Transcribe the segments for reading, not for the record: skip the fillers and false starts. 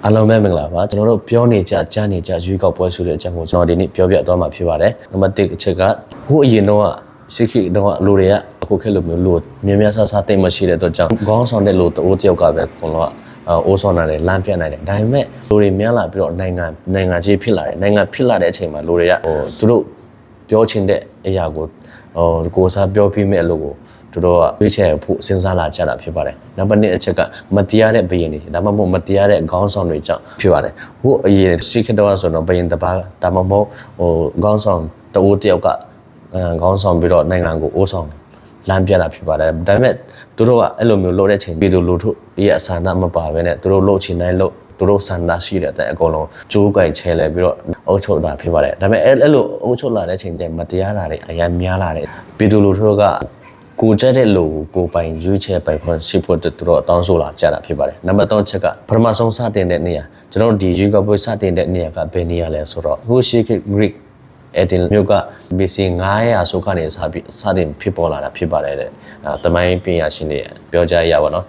အားလုံးပဲမင်္ဂလာပါကျွန်တော်တို့ပြောနေကြကြားနေကြရွေးကောက်ပွဲဆိုတဲ့အကြောင်းကိုကျွန်တော်ဒီနေ့ပြောပြသွားမှာဖြစ်ပါတယ်နံပါတ်1အချက်ကဟိုအရင်တော့ရှိခိတော့လူတွေကအခုခေတ်လိုမျိုးလို့မြင်များဆဆတိတ်မရှိတဲ့အတွက်ကြောင့်ခေါင်းဆောင်တဲ့လူတအိုးတယောက်ကပဲခွန်တော့အိုးဆောင်နိုင်တယ်လမ်းပြနိုင်တယ်ဒါပေမဲ့လူတွေများလာပြီးတော့နိုင်ငံကြီးဖြစ်လာတယ်နိုင်ငံဖြစ်လာတဲ့အချိန်မှာလူတွေကသူတို့ပြောချင်တဲ့အရာကိုကိုစားပြောပြီးမဲ့အလုပ်ကိုသူတို့ကရွေးချယ်ဖို့စဉ်းစားလာကြတာဖြစ်ပါတယ်။နံပါတ်2အချက်ကမတရားတဲ့ဘယင်တွေဒါမှမဟုတ်မတရားတဲ့ခေါင်းဆောင်တွေကြောင့်ဖြစ်ပါတယ်။ဟိုအရင်ရှိခဲ့တော့ဆိုတော့ဘယင်တစ်ပါးဒါမှမဟုတ်ခေါင်းဆောင်တအိုးတယောက်ကခေါင်းဆောင်ပြီးတော့နိုင်ငံကိုအိုးဆောင်လမ်းပြတာဖြစ်ပါတယ်။ဒါပေမဲ့သူတို့ကအဲ့လိုမျိုးလုပ်တဲ့ချိန်ပြည်သူလူထုရဲ့အဆန္ဒမပါဘဲနဲ့သူတို့လုပ်ချင်တိုင်းလုပ်သူတို့ဆန္ဒရှိတဲ့အကုန်လုံးကြိုးကြိုင်ချဲလဲပြီးတော့အုပ်ချုပ်တာဖြစ်ပါတယ်။ဒါပေမဲ့အဲ့လိုအုပ်ချုပ်လာတဲ့ချိန်တည်းမတရားတာတွေအများများလာတယ်။ပြည်သူလူထုကကိုကြတဲ့လူကိုပိုင်ရွေးချယ်ပိုင်ခွင့်ရှိဖို့သူတို့တောင်းဆိုလာကြတာဖြစ်ပါတယ်။နံပါတ်3ချက်ကပထမဆုံးစတင်တဲ့နေရာကျွန်တော်တို့ဒီရွေးကောက်ပွဲစတင်တဲ့နေရာကဘယ်နေရာလဲဆိုတော့ဟိုရှိခိ Greek အဲ့ဒီမြို့က BC 900ဆိုကနေစတင်ဖြစ်ပေါ်လာတာဖြစ်ပါတယ်တဲ့။တမိုင်းပညာရှင်တွေပြောကြရပါတော့။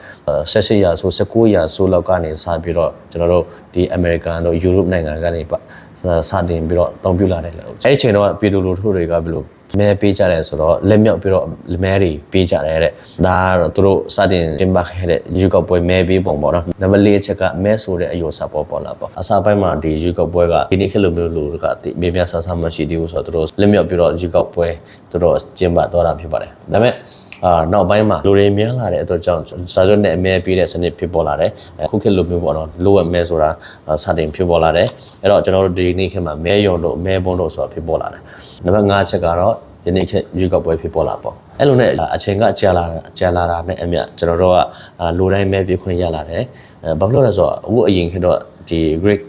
18ရာဆို19ရာဆိုလောက်ကနေစပြီးတော့ကျွန်တော်တို့ဒီအမေရိကန်တို့ယူရိုပနိုင်ငံကနေစတင်ပြီးတော့တောင်းပြလာတယ်လို့အဲ့ဒီချိန်တော့ပြည်သူလူထုတွေကဘယ်လိုမဲပေးကြတယ်ဆိုတော့လက်မြောက်ပြီးတော့မဲတွေပေးကြတယ်တဲ့ဒါကတော့သူတို့စတင်ကျင်းပခဲ့တဲ့ရွေးကောက်ပွဲမဲပေးပုံပေါ့နော်နံပါတ်4ချက်ကမဲဆိုတဲ့အယိုစာပေါ်လာပေါ့အစားပိုင်းမှာဒီရွေးကောက်ပွဲကဒီနေ့ခေတ်လိုမျိုးလူတွေကမြေပြဆဆမရှိသေးဘူးဆိုတော့သူတို့လက်မြောက်ပြီးတော့ရွေးကောက်ပွဲသူတို့ကျင်းပတော့တာဖြစ်ပါတယ်ဒါပေမဲ့နောက်ပိုင်းမှာလူတွေများလာတဲ့အတွက်ကြောင့်စာချုပ်နဲ့အမဲပေးတဲ့စနစ်ဖြစ်ပေါ်လာတယ်ခုခေတ်လိုမျိုးပေါ့နော်လိုအပ်မဲဆိုတာစတင်ဖြစ်ပေါ်လာတယ်အဲ့တော့ကျွန်တော်တို့ဒီနေ့ခေတ်မှာမဲယုံတို့မဲပုံတို့ဆိုတာဖြစ်ပေါ်လာတယ်နံပါတ်5ချက်ကတော့ဒီနေ့ခေတ်ရွေးကောက်ပွဲဖြစ်ပေါ်လာပေါ့အဲ့လိုနဲ့အချိန်ကကြာလာတာနဲ့အမြကျွန်တော်တို့ကလူတိုင်းမဲပြခွင့်ရလာတယ်ဘာလို့လဲဆိုတော့အခုအရင်ခေတ်တော့ဒီ Greek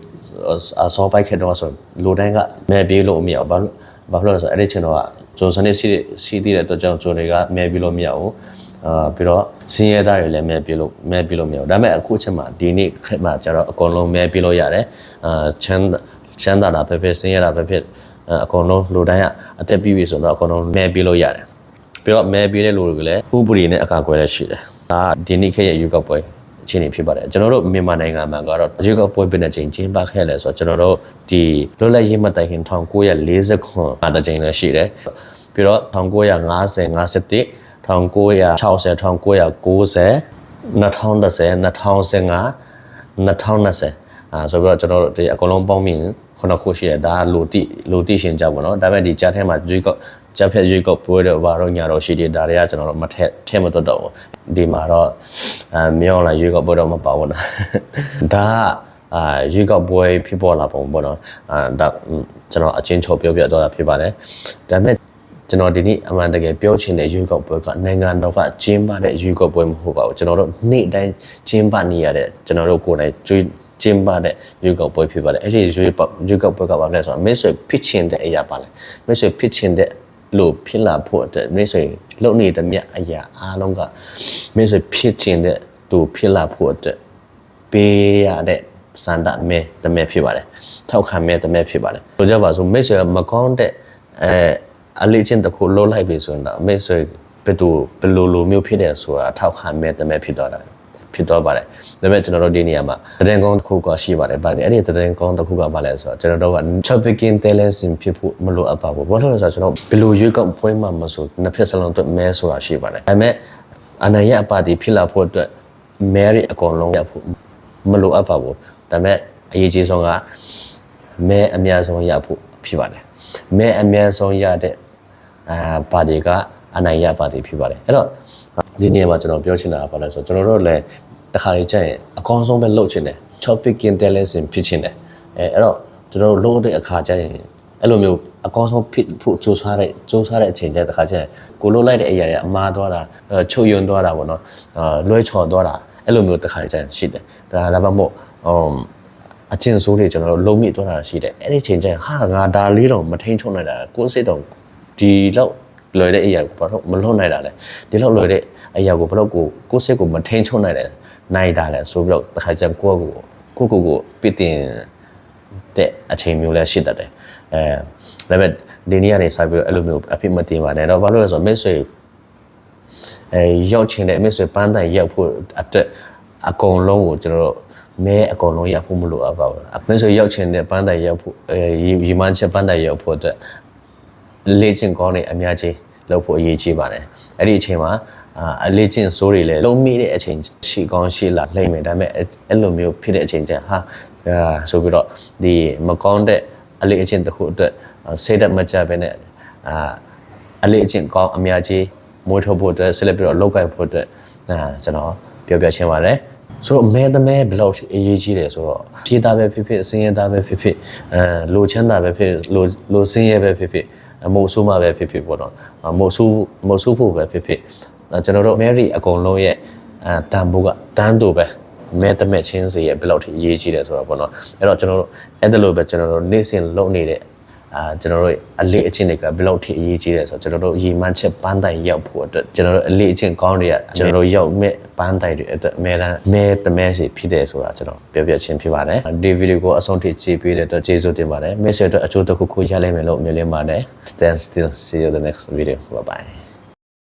ဆောပိုက်ခေတ်တော့ဆိုလူတိုင်းကမဲပြေးလို့မရဘူးဘာလို့လဲဆိုတော့အဲ့ဒီချိန်တော့ဂျွန်စနစ်စီတည်တဲ့အတွက်ကြောင့်ဂျွန်တွေကမဲပြေးလို့မရဘူးပြီးတော့စင်းရဲသားတွေလည်းမဲပြေးလို့မရဘူးဒါပေမဲ့အခုချက်မှာဒီနေ့ခေတ်မှာကျတော့အကုန်လုံးမဲပြေးလို့ရတယ်ချမ်းသာတာပဲဖြစ်စင်းရဲတာပဲဖြစ်အကုန်လုံးလူတိုင်းကအသက်ပြီးပြီဆိုတော့အကုန်လုံးမဲပြေးလို့ရတယ်ပြီးတော့မဲပြေးတဲ့လူတွေကလည်းဥပဒေနဲ့အကာအကွယ်လည်းရှိတယ်ဒါဒီနေ့ခေတ်ရဲ့ရွေးကောက်ပွဲအခြေအနေဖြစ်ပါတယ်ကျွန်တော်တို့မြန်မာနိုင်ငံမှာကတော့ရွေးကောက်ပွဲပြတဲ့ချိန်ကျင်းပခဲ့လဲဆိုတော့ကျွန်တော်တို့ဒီလွတ်လပ်ရေးမတိုင်ခင်1940ခုနှစ်ချိန်လည်းရှိတယ်ပြီးတော့1950 51 1960 1990 2010 2015 2020ဆိုပြီးတော့ကျွန်တော်တို့ဒီအကုန်လုံးပေါင်းပြီး9ခုရှိတယ်ဒါလူတိရှင်ကြပါတော့ဒါပေမဲ့ဒီကြားထဲမှာကြားဖြတ်ရွေးကောက်ပွဲတော့ဘာတော့ညာတော့ရှိတယ်ဒါတွေကကျွန်တော်တို့မထဲမတော့ဘူးဒီမှာတော့မြောင်းလာရွေးကောက်ပွဲတော့မပါဘူးနော်ဒါရွေးကောက်ပွဲဖြစ်ပေါ်လာပုံပေါ့နော်ဒါကျွန်တော်အချင်းချုပ်ပြောပြတော့တာဖြစ်ပါတယ်ဒါပေမဲ့ကျွန်တော်ဒီနေ့အမှန်တကယ်ပြောချင်တဲ့ရွေးကောက်ပွဲကနိုင်ငံတော်ကကျင်းပတဲ့ရွေးကောက်ပွဲမဟုတ်ပါဘူးကျွန်တော်တို့နေ့တိုင်းကျင်းပနေရတဲ့ကျွန်တော်တို့ကိုယ်တိုင်ကျင်းပတဲ့ရွေးကောက်ပွဲဖြစ်ပါတယ်အဲ့ဒီရွေးကောက်ပွဲကဘာလဲဆိုတော့မိတ်ဆွေဖြစ်ချင်တဲ့အရာပါလဲမိတ်ဆွေဖြစ်ချင်တဲ့လို့ဖြစ်လာဖို့အတွက်မိတ်ဆွေလုပ်နေတဲ့မြတ်အရာအားလုံးကမိတ်ဆွေဖြစ်ချင်တဲ့သူဖြစ်လာဖို့အတွက်ပေးရတဲ့စန္ဒမဲတမဲဖြစ်ပါတယ်ထောက်ခံမဲတမဲဖြစ်ပါတယ်ဆိုကြပါစို့မိတ်ဆွေမကောင်းတဲ့အလေးချင်းတစ်ခုလုံးလိုက်ပြီဆိုတော့မိတ်ဆွေဘယ်လိုမျိုးဖြစ်တယ်ဆိုတာထောက်ခံမဲတမဲဖြစ်တော့တာဖြစ်တော့ပါတယ်ဒါပေမဲ့ကျွန်တော်တို့ဒီနေရာမှာသတင်းကောင်းတစ်ခုကရှိပါတယ်ဗါတယ်အဲ့ဒီသတင်းကောင်းတစ်ခုကဘာလဲဆိုတော့ကျွန်တော်တို့က Chopping Talent ဖြစ်ဖို့မလိုအပ်ပါဘူးဘာလို့လဲဆိုတော့ကျွန်တော်ဘယ်လိုရွေးကောက်ပွဲမှာမဆိုနှစ်ဖက်စလုံးအတွက်မဲဆိုတာရှိပါတယ်ဒါပေမဲ့အနိုင်ရအပါတီဖြစ်လာဖို့အတွက်မဲတွေအကုန်လုံးရဖို့မလိုအပ်ပါဘူးဒါပေမဲ့အရေးကြီးဆုံးကမဲအများဆုံးရဖို့ဖြစ်ပါတယ်မဲအများဆုံးရတဲ့ပါတီကအနိုင်ရပါတီဖြစ်ပါတယ်အဲ့တော့ဒီနေ့မှာကျွန်တော်ပြောချင်တာကဘာလဲဆိုတော့ကျွန်တော်တို့လည်းတစ်ခါလေးကြရင်အကောင်းဆုံးပဲလုပ်ချင်တယ် Chopping Talent ဖြစ်ချင်တယ်အဲ့တော့ကျွန်တော်တို့လုပ်တဲ့အခါကျရင်အဲ့လိုမျိုးအကောင်းဆုံးဖြစ်ဖို့စူးစမ်းတဲ့အချိန်ကျတစ်ခါကျရင်ကိုလုပ်လိုက်တဲ့အရာတွေအမှားသွားတာချုပ်ယွန်းသွားတာပေါ့နော်လွှဲချော်သွားတာအဲ့လိုမျိုးတစ်ခါကျရင်ရှိတယ်ဒါမှမဟုတ်အချင်းစိုးတွေကျွန်တော်တို့လုံးမိသွားတာရှိတယ်အဲ့ဒီချိန်ကျရင်ဟာငါဒါလေးတော့မထိန်ချုံနိုင်တာကိုယ်စိတ်တော့ဒီလောက်လွယ်တဲ့အရာကိုဘာလို့မလွတ်နိုင်တာလဲဒီလောက်လွယ်တဲ့အရာကိုဘာလို့ကိုယ်စိတ်ကိုမထိန်ချုံနိုင်တာလဲဆိုပြီးတော့တစ်ခါကျရင်ကိုပြစ်တင်တဲ့အချိန်မျိုးလည်းရှိတတ်တယ်ဒါပေမဲ့ဒီနေ့ကနေစပြီးတော့အဲ့လိုမျိုးအဖြစ်မတင်ပါနဲ့တော့ဘာလို့လဲဆိုတော့မိတ်ဆွေရောက်ချင်တဲ့မိတ်ဆွေပန်းတိုင်ရောက်ဖို့အတွက် အကုန်လုံးကိုကျွန်တော်တို့မဲအကုန်လုံးရဖို့မလိုအပ်ပါဘူး။မင်းဆိုရောက်ချင်တဲ့ပန်းတိုင်ရောက်ဖို့ရီမန်းချက်ပန်းတိုင်ရောက်ဖို့အတွက်လေ့ကျင့်ကောင်းတဲ့အများကြီးလုပ်ဖို့အရေးကြီးပါတယ်။အဲ့ဒီအချိန်မှာအလေ့ကျင့်စိုးတွေလည်းလုံးမိတဲ့အချိန်ရှိကောင်းရှိလာလိမ့်မယ်ဒါပေမဲ့အဲ့လိုမျိုးဖြစ်တဲ့အချိန်ကျဟာဆိုပြီးတော့ဒီမကောင်းတဲ့အလေ့အကျင့်တစ်ခုအတွက်စိတ်ဓာတ်မကျဘဲနဲ့အလေ့အကျင့်ကောင်းအများကြီးမွေးထုတ်ဖို့အတွက်ဆက်လက်ပြီးတော့လောက်ကိုင်ဖို့အတွက်ကျွန်တော်ပြောပြချင်ပါတယ်ဆိုတော့မဲသမဲဘယ်လောက်အရေးကြီးတယ်ဆိုတော့ဖြေးသားပဲဖြစ်ဖြစ်အစင်းရဲသားပဲဖြစ်ဖြစ်လိုချမ်းသာပဲဖြစ်လိုစင်းရဲပဲဖြစ်ဖြစ်မို့ဆိုးမှပဲဖြစ်ဖြစ်ပေါ့နော်မို့ဆိုးဖို့ပဲဖြစ်ဖြစ်ကျွန်တော်တို့မဲရီအကုန်လုံးရဲ့တန်ဖိုးကတန်းတူပဲမဲသမက်ချင်းစီရဲ့ဘယ်လောက်ထိအရေးကြီးတယ်ဆိုတော့ပေါ့နော်အဲ့တော့ကျွန်တော်တို့အဲ့ဒါလိုပဲကျွန်တော်တို့နေ့စဉ်လုပ်နေတဲ့ကျွန်တော်တို့အလေးအကျင့်တွေကဘယ်လောက်ထိအရေးကြီးလဲဆိုတော့ကျွန်တော်တို့ရီမန်းချက်ပန်းတိုင်ရောက်ဖို့အတွက်ကျွန်တော်တို့အလေးအကျင့်ကောင်းတွေကကျွန်တော်တို့ရောက်မဲ့ပန်းတိုင်တွေအတွက်အများအားမဲတမဲစီဖြစ်တယ်ဆိုတာကျွန်တော်ပြောပြချင်းဖြစ်ပါတယ်ဒီဗီဒီယိုကိုအဆုံးထိကြည့်ပေးတဲ့အတွက်ကျေးဇူးတင်ပါတယ်မိတ်ဆွေတို့အကျိုးတစ်ခုခုရလိမ့်မယ်လို့မျှော်လင့်ပါတယ် Stand still see you the next video bye bye